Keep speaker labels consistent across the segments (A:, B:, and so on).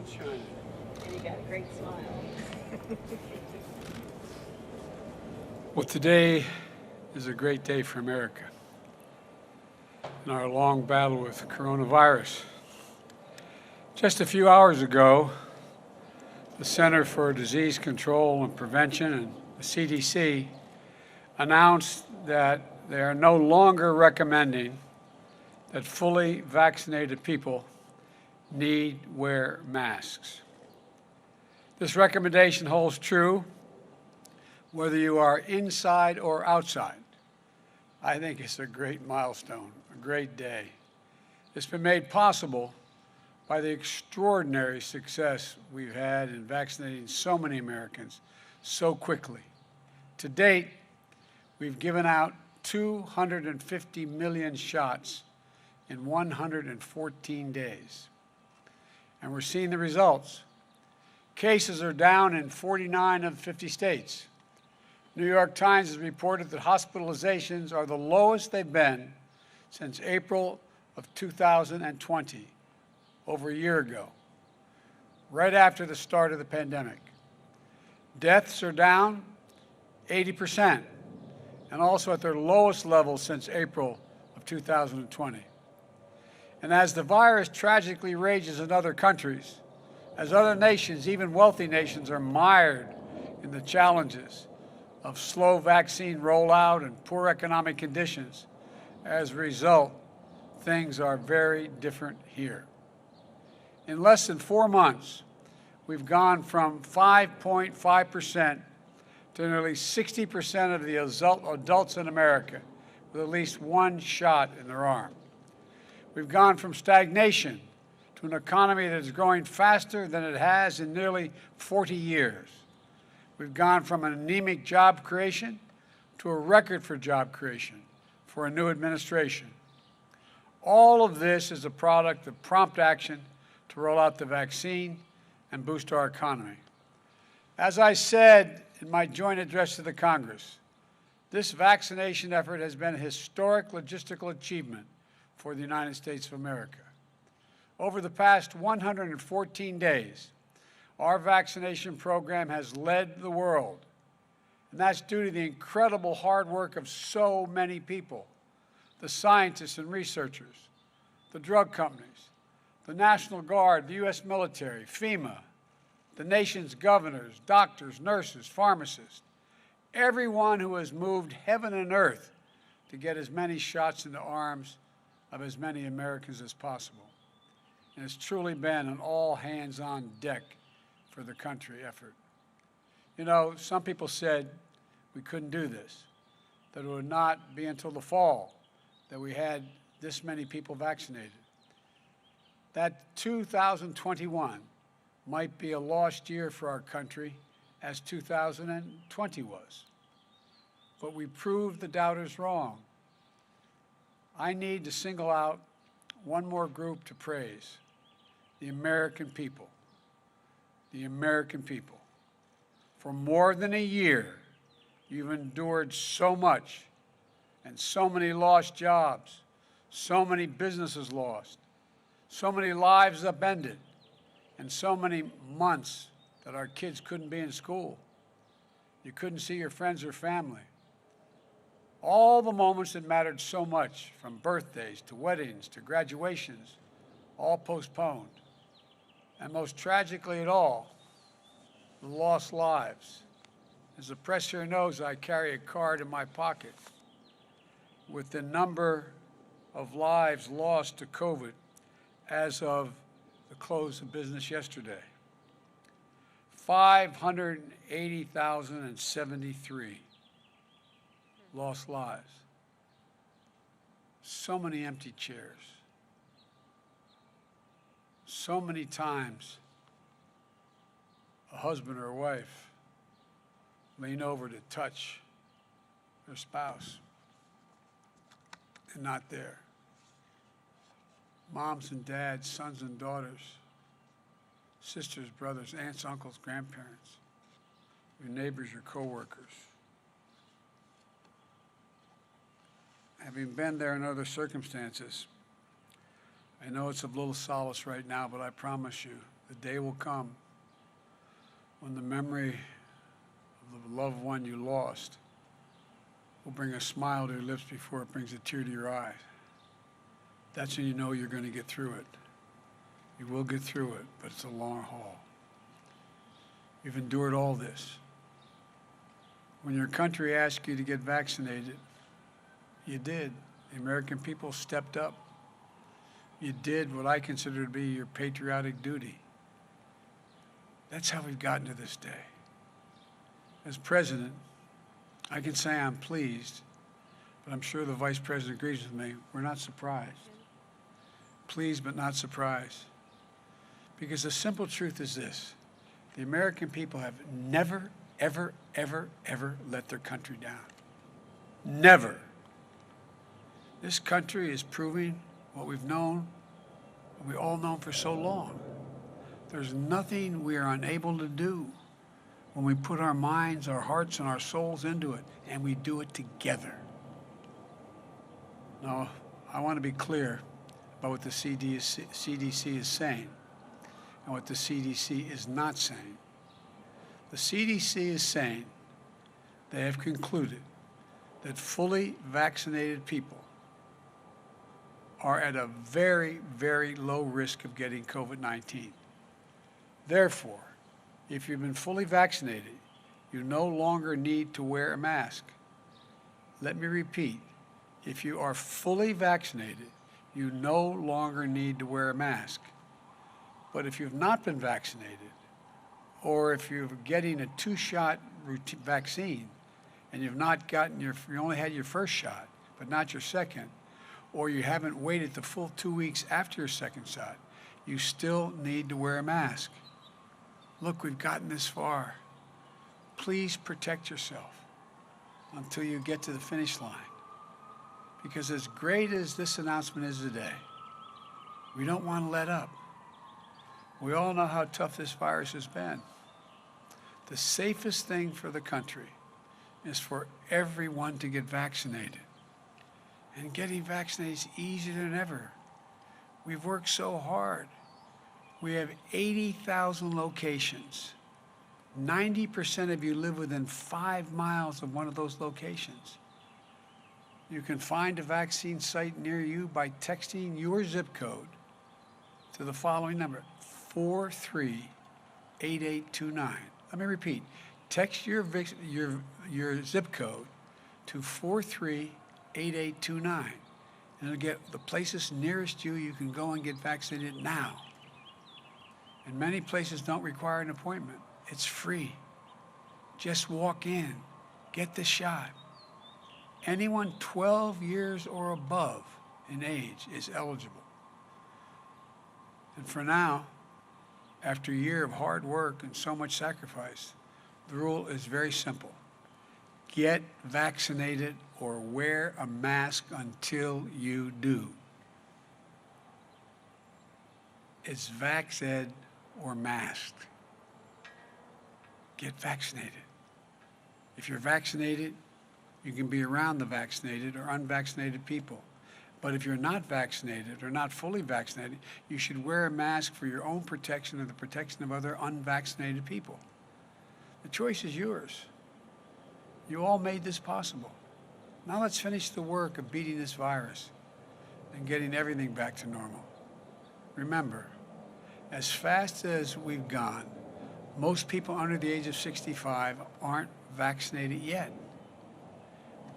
A: Sunshine.
B: And you got a great smile.
A: Well, today is a great day for America in our long battle with coronavirus. Just a few hours ago, the Center for Disease Control and Prevention and the CDC announced that they are no longer recommending that fully vaccinated people need wear masks. This recommendation holds true whether you are inside or outside. I think it's a great milestone, a great day. It's been made possible by the extraordinary success we've had in vaccinating so many Americans so quickly. To date, we've given out 250 million shots in 114 days. And we're seeing the results. Cases are down in 49 of 50 states. New York Times has reported that hospitalizations are the lowest they've been since April of 2020, over a year ago, right after the start of the pandemic. Deaths are down 80%, and also at their lowest level since April of 2020. And as the virus tragically rages in other countries, as other nations, even wealthy nations, are mired in the challenges of slow vaccine rollout and poor economic conditions, as a result, things are very different here. In less than 4 months, we've gone from 5.5% to nearly 60% of the adults in America with at least one shot in their arm. We've gone from stagnation to an economy that is growing faster than it has in nearly 40 years. We've gone from an anemic job creation to a record for job creation for a new administration. All of this is a product of prompt action to roll out the vaccine and boost our economy. As I said in my joint address to the Congress, this vaccination effort has been a historic logistical achievement for the United States of America. Over the past 114 days, our vaccination program has led the world, and that's due to the incredible hard work of so many people, the scientists and researchers, the drug companies, the National Guard, the U.S. military, FEMA, the nation's governors, doctors, nurses, pharmacists, everyone who has moved heaven and earth to get as many shots in the arms of as many Americans as possible. And it's truly been an all-hands-on-deck for the country effort. You know, some people said we couldn't do this, that it would not be until the fall that we had this many people vaccinated. That 2021 might be a lost year for our country, as 2020 was. But we proved the doubters wrong. I need to single out one more group to praise: the American people. The American people. For more than a year, you've endured so much, and so many lost jobs, so many businesses lost, so many lives upended, and so many months that our kids couldn't be in school. You couldn't see your friends or family. All the moments that mattered so much, from birthdays to weddings to graduations, all postponed. And most tragically at all, the lost lives. As the press here knows, I carry a card in my pocket with the number of lives lost to COVID as of the close of business yesterday. 580,073 lost lives. So many empty chairs. So many times a husband or a wife lean over to touch their spouse and not there. Moms and dads, sons and daughters, sisters, brothers, aunts, uncles, grandparents, your neighbors, your coworkers. Having been there in other circumstances, I know it's of little solace right now, but I promise you The day will come when the memory of the loved one you lost will bring a smile to your lips before it brings a tear to your eyes. That's when you know you're going to get through it. You will get through it, but it's a long haul. You've endured all this. When your country asked you to get vaccinated, you did. The American people stepped up. You did what I consider to be your patriotic duty. That's how we've gotten to this day. As president, I can say I'm pleased, but I'm sure the vice president agrees with me. We're not surprised. Pleased, but not surprised. Because the simple truth is this: the American people have never, ever, ever, ever let their country down. Never. This country is proving what we've known, what we all known for so long. There's nothing we are unable to do when we put our minds, our hearts, and our souls into it, and we do it together. Now, I want to be clear about what the CDC is saying and what the CDC is not saying. The CDC is saying they have concluded that fully vaccinated people are at a very, very low risk of getting COVID-19. Therefore, if you've been fully vaccinated, you no longer need to wear a mask. Let me repeat, if you are fully vaccinated, you no longer need to wear a mask. But if you've not been vaccinated, or if you're getting a 2-shot vaccine and you've not gotten you only had your first shot, but not your second, or you haven't waited the full 2 weeks after your second shot, you still need to wear a mask. Look, we've gotten this far. Please protect yourself until you get to the finish line. Because as great as this announcement is today, we don't want to let up. We all know how tough this virus has been. The safest thing for the country is for everyone to get vaccinated. And getting vaccinated is easier than ever. We've worked so hard. We have 80,000 locations. 90% of you live within 5 miles of one of those locations. You can find a vaccine site near you by texting your zip code to the following number, 438829. Let me repeat. Text your zip code to 438829, and it'll get the places nearest you. You can go and get vaccinated now. And many places don't require an appointment. It's free. Just walk in, get the shot. Anyone 12 years or above in age is eligible. And for now, after a year of hard work and so much sacrifice, the rule is very simple. Get vaccinated or wear a mask until you do. It's vaxed or masked. Get vaccinated. If you're vaccinated, you can be around the vaccinated or unvaccinated people. But if you're not vaccinated or not fully vaccinated, you should wear a mask for your own protection or the protection of other unvaccinated people. The choice is yours. You all made this possible. Now let's finish the work of beating this virus and getting everything back to normal. Remember, as fast as we've gone, most people under the age of 65 aren't vaccinated yet.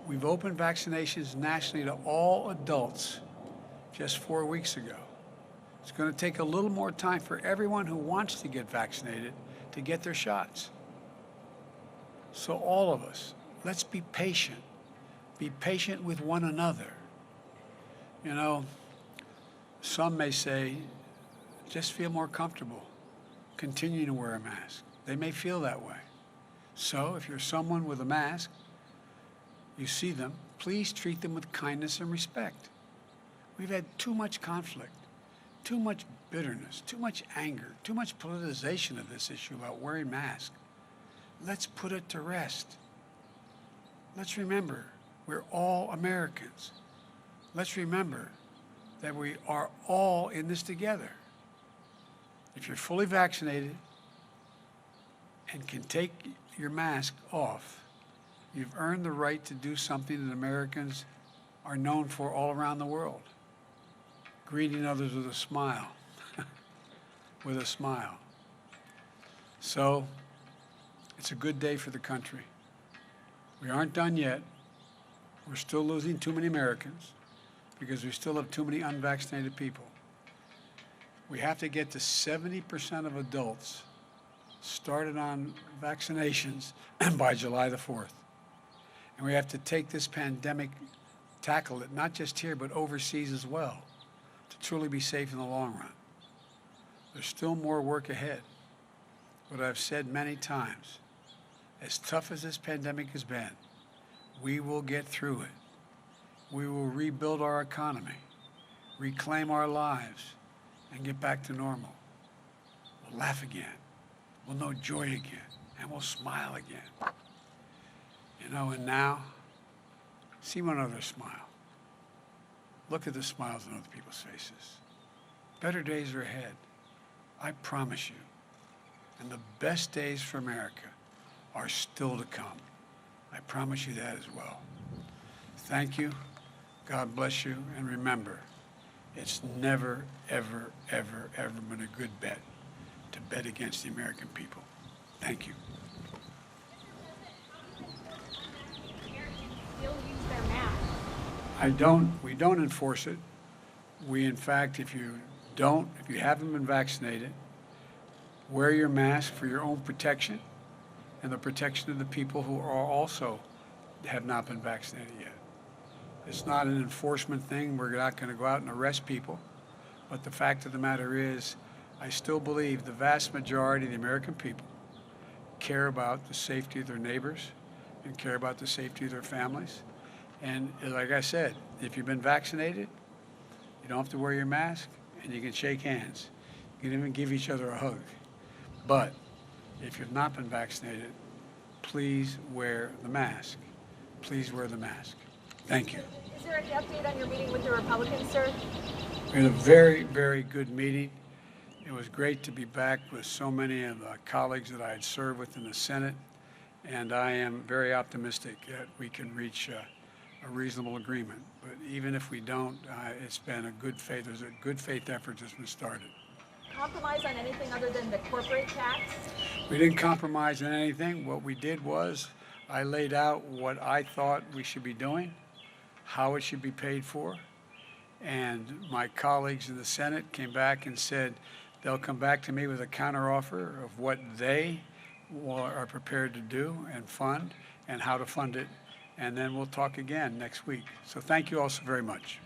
A: We've opened vaccinations nationally to all adults just 4 weeks ago. It's going to take a little more time for everyone who wants to get vaccinated to get their shots. So all of us, let's be patient. Be patient with one another. You know, some may say, just feel more comfortable. Continue to wear a mask. They may feel that way. So if you're someone with a mask, you see them, please treat them with kindness and respect. We've had too much conflict, too much bitterness, too much anger, too much politicization of this issue about wearing masks. Let's put it to rest. Let's remember, we're all Americans. Let's remember that we are all in this together. If you're fully vaccinated and can take your mask off, you've earned the right to do something that Americans are known for all around the world. Greeting others with a smile, with a smile. So it's a good day for the country. We aren't done yet. We're still losing too many Americans because we still have too many unvaccinated people. We have to get to 70% of adults started on vaccinations by July the 4th. And we have to take this pandemic, tackle it, not just here, but overseas as well, to truly be safe in the long run. There's still more work ahead. But I've said many times, as tough as this pandemic has been, we will get through it. We will rebuild our economy, reclaim our lives, and get back to normal. We'll laugh again. We'll know joy again. And we'll smile again. You know, and now, see one another smile. Look at the smiles on other people's faces. Better days are ahead. I promise you. And the best days for America are still to come. I promise you that as well. Thank you. God bless you. And remember, it's never, ever, ever, ever been a good bet to bet against the American people. Thank you.
B: Still use their mask.
A: We don't enforce it. We, in fact, if you haven't been vaccinated, wear your mask for your own protection and the protection of the people who are also have not been vaccinated yet. It's not an enforcement thing. We're not going to go out and arrest people. But the fact of the matter is, I still believe the vast majority of the American people care about the safety of their neighbors and care about the safety of their families. And like I said, if you've been vaccinated, you don't have to wear your mask and you can shake hands. You can even give each other a hug. But if you've not been vaccinated, please wear the mask. Please wear the mask. Thank you.
B: Is there any update on your meeting with the Republicans, sir?
A: We had a very, very good meeting. It was great to be back with so many of the colleagues that I had served with in the Senate, and I am very optimistic that we can reach a reasonable agreement. But even if we don't, it's been a good faith. There's a good faith effort that's been started.
B: Compromise on anything other than the corporate tax?
A: We didn't compromise on anything. What we did was I laid out what I thought we should be doing, how it should be paid for, and my colleagues in the Senate came back and said they'll come back to me with a counteroffer of what they are prepared to do and fund and how to fund it, and then we'll talk again next week. So thank you all so very much.